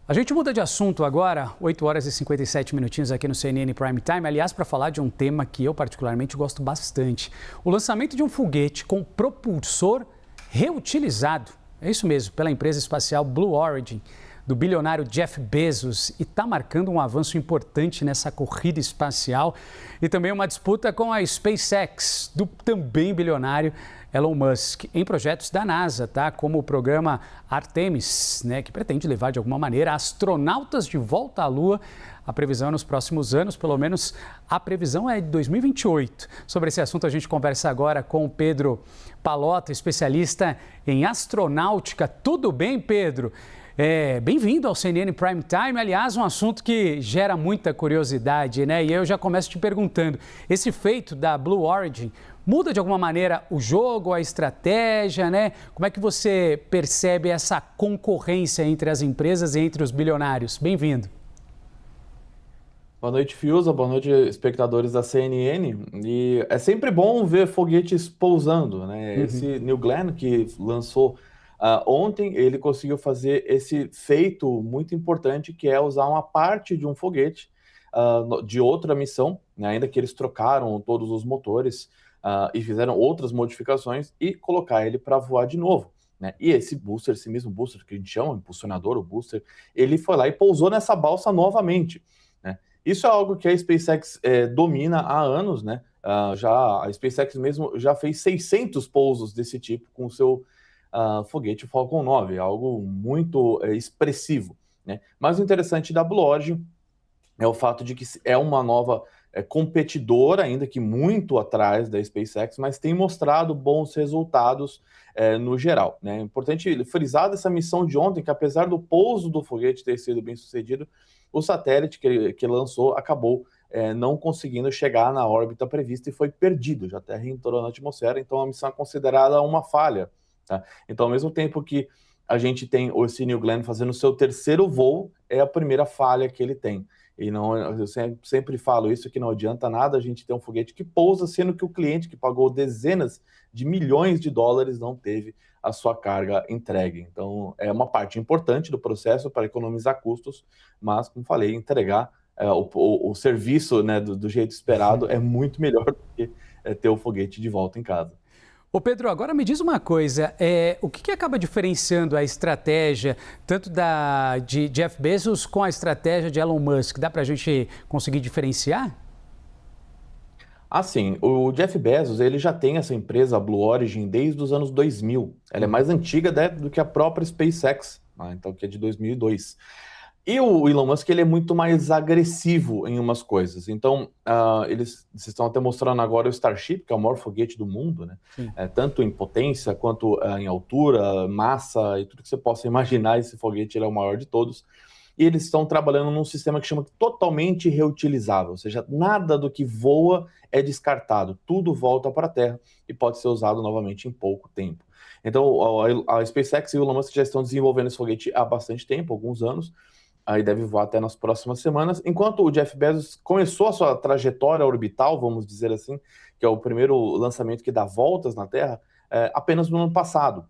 A gente muda de assunto agora, 8 horas e 57 minutinhos aqui no CNN Prime Time, aliás, para falar de um tema que eu particularmente gosto bastante. O lançamento de um foguete com propulsor reutilizado, é isso mesmo, pela empresa espacial Blue Origin, do bilionário Jeff Bezos, e está marcando um avanço importante nessa corrida espacial e também uma disputa com a SpaceX, do também bilionário Elon Musk, em projetos da NASA, tá? Como o programa Artemis, né, que pretende levar de alguma maneira astronautas de volta à Lua. A previsão é nos próximos anos, pelo menos a previsão é de 2028. Sobre esse assunto a gente conversa agora com o Pedro Pallotta, especialista em astronáutica. Tudo bem, Pedro? Bem-vindo ao CNN Prime Time, aliás, um assunto que gera muita curiosidade, né? E eu já começo te perguntando, esse feito da Blue Origin muda de alguma maneira o jogo, a estratégia, né? Como é que você percebe essa concorrência entre as empresas e entre os bilionários? Bem-vindo. Boa noite, Fiuza. Boa noite, espectadores da CNN. E é sempre bom ver foguetes pousando, né? Esse New Glenn que lançou ontem, ele conseguiu fazer esse feito muito importante, que é usar uma parte de um foguete de outra missão, né? Ainda que eles trocaram todos os motores e fizeram outras modificações e colocar ele para voar de novo, né? E esse mesmo booster que a gente chama, impulsionador, o booster, ele foi lá e pousou nessa balsa novamente, né? Isso é algo que a SpaceX domina há anos, né? A SpaceX mesmo já fez 600 pousos desse tipo com o seu foguete Falcon 9, algo muito expressivo, né? Mas o interessante da Blue Origin é o fato de que é uma nova competidora, ainda que muito atrás da SpaceX, mas tem mostrado bons resultados no geral, né? É importante frisar dessa missão de ontem, que apesar do pouso do foguete ter sido bem sucedido, o satélite que lançou acabou não conseguindo chegar na órbita prevista e foi perdido, já até reentrou na atmosfera, então a missão é considerada uma falha, tá? Então, ao mesmo tempo que a gente tem o New Glenn fazendo o seu terceiro voo, é a primeira falha que ele tem. E não, eu sempre falo isso, que não adianta nada a gente ter um foguete que pousa, sendo que o cliente que pagou dezenas de milhões de dólares não teve a sua carga entregue. Então, é uma parte importante do processo para economizar custos, mas, como falei, entregar o serviço, né, do jeito esperado é muito melhor do que ter o foguete de volta em casa. Ô Pedro, agora me diz uma coisa, o que acaba diferenciando a estratégia tanto de Jeff Bezos com a estratégia de Elon Musk? Dá para a gente conseguir diferenciar? Assim, o Jeff Bezos, ele já tem essa empresa, a Blue Origin, desde os anos 2000. Ela é mais antiga, né, do que a própria SpaceX, então, que é de 2002. E o Elon Musk, ele é muito mais agressivo em umas coisas. Então, vocês estão até mostrando agora o Starship, que é o maior foguete do mundo, né? Tanto em potência, quanto em altura, massa, e tudo que você possa imaginar, esse foguete ele é o maior de todos. E eles estão trabalhando num sistema que chama totalmente reutilizável, ou seja, nada do que voa é descartado, tudo volta para a Terra e pode ser usado novamente em pouco tempo. Então, a SpaceX e o Elon Musk já estão desenvolvendo esse foguete há bastante tempo, alguns anos, aí deve voar até nas próximas semanas, enquanto o Jeff Bezos começou a sua trajetória orbital, vamos dizer assim, que é o primeiro lançamento que dá voltas na Terra, apenas no ano passado.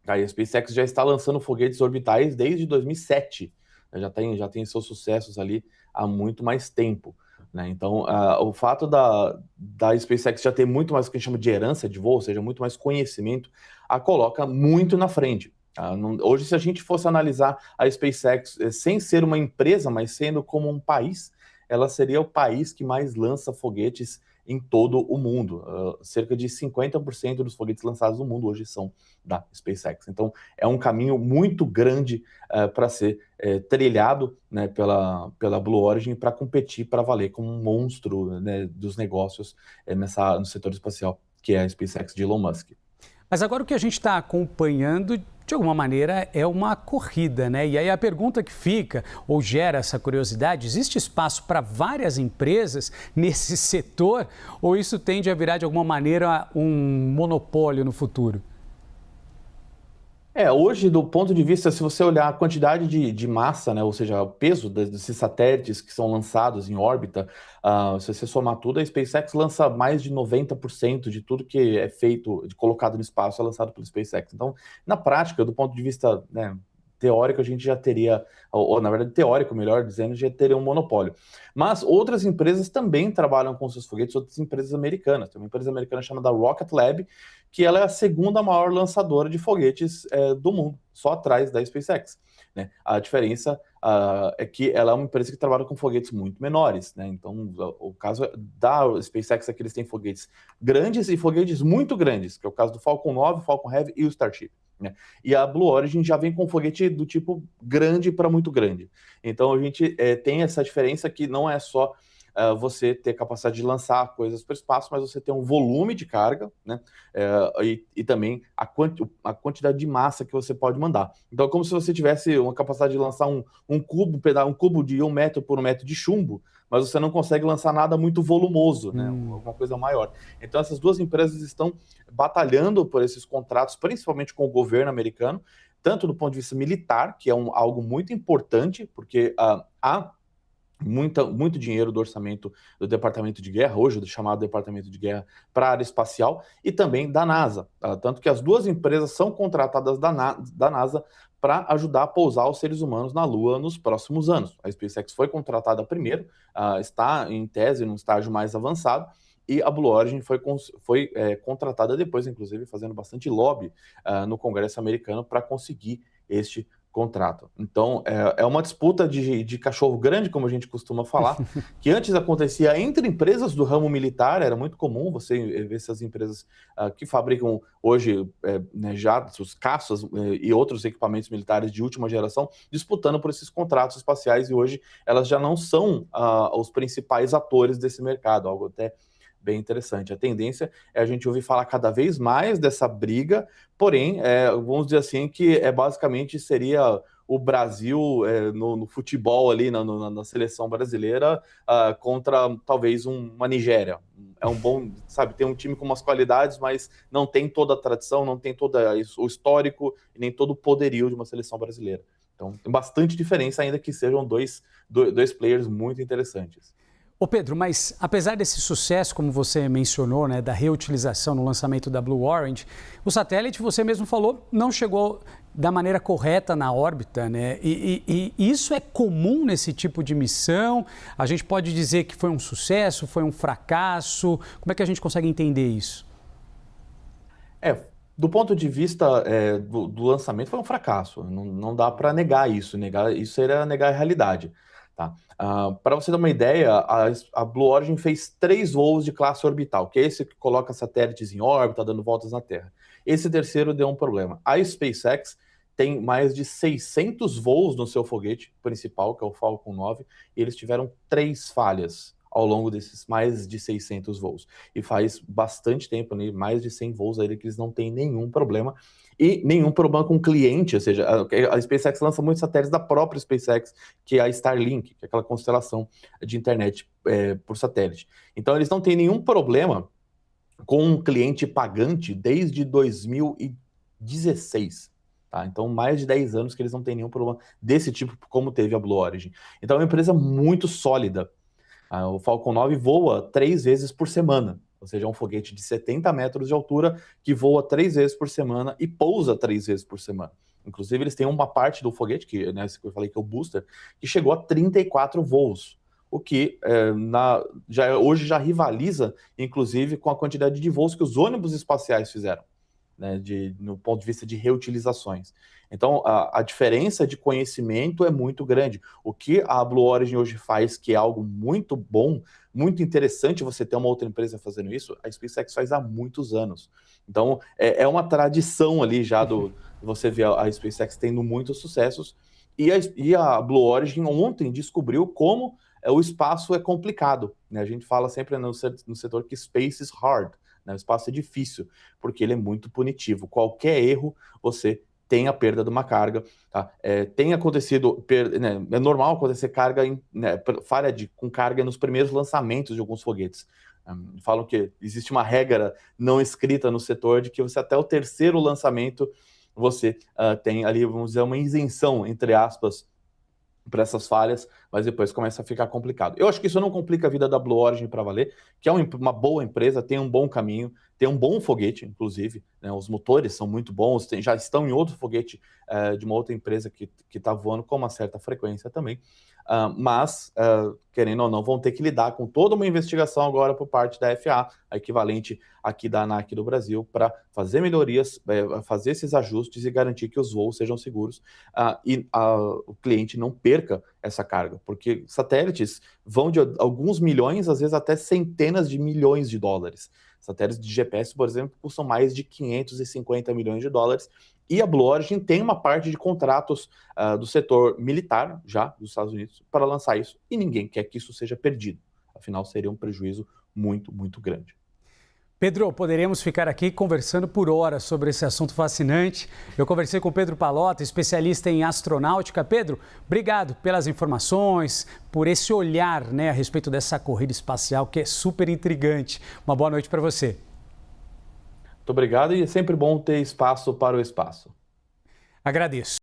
Aí a SpaceX já está lançando foguetes orbitais desde 2007, já tem seus sucessos ali há muito mais tempo, né? Então, o fato da SpaceX já ter muito mais o que a gente chama de herança de voo, ou seja, muito mais conhecimento, a coloca muito na frente. Hoje, se a gente fosse analisar a SpaceX sem ser uma empresa, mas sendo como um país, ela seria o país que mais lança foguetes em todo o mundo. Cerca de 50% dos foguetes lançados no mundo hoje são da SpaceX. Então, é um caminho muito grande para ser trilhado, né, pela Blue Origin para competir para valer como um monstro, né, dos negócios no setor espacial, que é a SpaceX de Elon Musk. Mas agora o que a gente está acompanhando, de alguma maneira, é uma corrida, né? E aí a pergunta que fica, ou gera essa curiosidade, existe espaço para várias empresas nesse setor? Ou isso tende a virar, de alguma maneira, um monopólio no futuro? Hoje, do ponto de vista, se você olhar a quantidade de massa, né, ou seja, o peso desses satélites que são lançados em órbita, se você somar tudo, a SpaceX lança mais de 90% de tudo que é feito, colocado no espaço, é lançado pela SpaceX. Então, na prática, do ponto de vista, né, teórico a gente já teria, ou na verdade teórico, melhor dizendo, já teria um monopólio. Mas outras empresas também trabalham com seus foguetes, outras empresas americanas. Tem uma empresa americana chamada Rocket Lab, que ela é a segunda maior lançadora de foguetes do mundo, só atrás da SpaceX, né? A diferença é que ela é uma empresa que trabalha com foguetes muito menores, né? Então, o caso da SpaceX é que eles têm foguetes grandes e foguetes muito grandes, que é o caso do Falcon 9, Falcon Heavy e o Starship, né? E a Blue Origin já vem com foguete do tipo grande para muito grande. Então, a gente tem essa diferença que não é só você ter capacidade de lançar coisas para o espaço, mas você tem um volume de carga, né? E também a quantidade de massa que você pode mandar. Então, é como se você tivesse uma capacidade de lançar um cubo de 1 metro por 1 metro de chumbo, mas você não consegue lançar nada muito volumoso, né? Alguma coisa maior. Então, essas duas empresas estão batalhando por esses contratos, principalmente com o governo americano, tanto do ponto de vista militar, que é algo muito importante, porque há muito dinheiro do orçamento do Departamento de Guerra, hoje do chamado Departamento de Guerra, para a área espacial, e também da NASA. Tanto que as duas empresas são contratadas da NASA para ajudar a pousar os seres humanos na Lua nos próximos anos. A SpaceX foi contratada primeiro, está em tese num estágio mais avançado, e a Blue Origin foi contratada depois, inclusive fazendo bastante lobby no Congresso americano para conseguir este contrato. Então, é uma disputa de cachorro grande, como a gente costuma falar, que antes acontecia entre empresas do ramo militar, era muito comum você ver essas empresas que fabricam hoje né, jatos, caças e outros equipamentos militares de última geração, disputando por esses contratos espaciais, e hoje elas já não são os principais atores desse mercado, algo até bem interessante. A tendência é a gente ouvir falar cada vez mais dessa briga, porém, vamos dizer assim, que basicamente seria o Brasil no futebol ali, na seleção brasileira, contra talvez uma Nigéria. É um bom, sabe, tem um time com umas qualidades, mas não tem toda a tradição, não tem todo o histórico e nem todo o poderio de uma seleção brasileira. Então, tem bastante diferença, ainda que sejam dois players muito interessantes. Ô Pedro, mas apesar desse sucesso, como você mencionou, né, da reutilização no lançamento da Blue Origin, o satélite, você mesmo falou, não chegou da maneira correta na órbita, né? E isso é comum nesse tipo de missão? A gente pode dizer que foi um sucesso, foi um fracasso? Como é que a gente consegue entender isso? Do ponto de vista do lançamento, foi um fracasso. Não dá para negar isso. Negar isso seria negar a realidade. Tá? Para você ter uma ideia, a Blue Origin fez 3 voos de classe orbital, que é esse que coloca satélites em órbita, dando voltas na Terra. Esse terceiro deu um problema. A SpaceX tem mais de 600 voos no seu foguete principal, que é o Falcon 9, e eles tiveram 3 falhas ao longo desses mais de 600 voos. E faz bastante tempo, né, mais de 100 voos aí que eles não têm nenhum problema. E nenhum problema com o cliente, ou seja, a SpaceX lança muitos satélites da própria SpaceX, que é a Starlink, que é aquela constelação de internet por satélite. Então, eles não têm nenhum problema com um cliente pagante desde 2016. Tá? Então, mais de 10 anos que eles não têm nenhum problema desse tipo, como teve a Blue Origin. Então, é uma empresa muito sólida. O Falcon 9 voa 3 vezes por semana, ou seja, é um foguete de 70 metros de altura que voa 3 vezes por semana e pousa 3 vezes por semana. Inclusive, eles têm uma parte do foguete, que eu falei que é o booster, que chegou a 34 voos, o que hoje já rivaliza, inclusive, com a quantidade de voos que os ônibus espaciais fizeram, né, no ponto de vista de reutilizações. Então, a diferença de conhecimento é muito grande. O que a Blue Origin hoje faz, que é algo muito bom, muito interessante você ter uma outra empresa fazendo isso, a SpaceX faz há muitos anos. Então, é uma tradição ali já você ver a SpaceX tendo muitos sucessos, e a Blue Origin ontem descobriu como o espaço é complicado, né? A gente fala sempre no setor que space is hard, né? O espaço é difícil, porque ele é muito punitivo. Qualquer erro, você tem a perda de uma carga. Tá? Tem acontecido, né, é normal acontecer falha com carga nos primeiros lançamentos de alguns foguetes. Falam que existe uma regra não escrita no setor de que você até o terceiro lançamento você tem ali, vamos dizer, uma isenção, entre aspas, para essas falhas, mas depois começa a ficar complicado. Eu acho que isso não complica a vida da Blue Origin para valer, que é uma boa empresa, tem um bom caminho, tem um bom foguete, inclusive, né? Os motores são muito bons, já estão em outro foguete de uma outra empresa que está voando com uma certa frequência também. Mas, querendo ou não, vão ter que lidar com toda uma investigação agora por parte da FAA, a equivalente aqui da ANAC do Brasil, para fazer melhorias, fazer esses ajustes e garantir que os voos sejam seguros e o cliente não perca essa carga, porque satélites vão de alguns milhões, às vezes até centenas de milhões de dólares. Satélites de GPS, por exemplo, custam mais de 550 milhões de dólares. E a Blue Origin tem uma parte de contratos do setor militar, já, dos Estados Unidos, para lançar isso. E ninguém quer que isso seja perdido. Afinal, seria um prejuízo muito, muito grande. Pedro, poderíamos ficar aqui conversando por horas sobre esse assunto fascinante. Eu conversei com o Pedro Pallotta, especialista em astronáutica. Pedro, obrigado pelas informações, por esse olhar, né, a respeito dessa corrida espacial que é super intrigante. Uma boa noite para você. Muito obrigado e é sempre bom ter espaço para o espaço. Agradeço.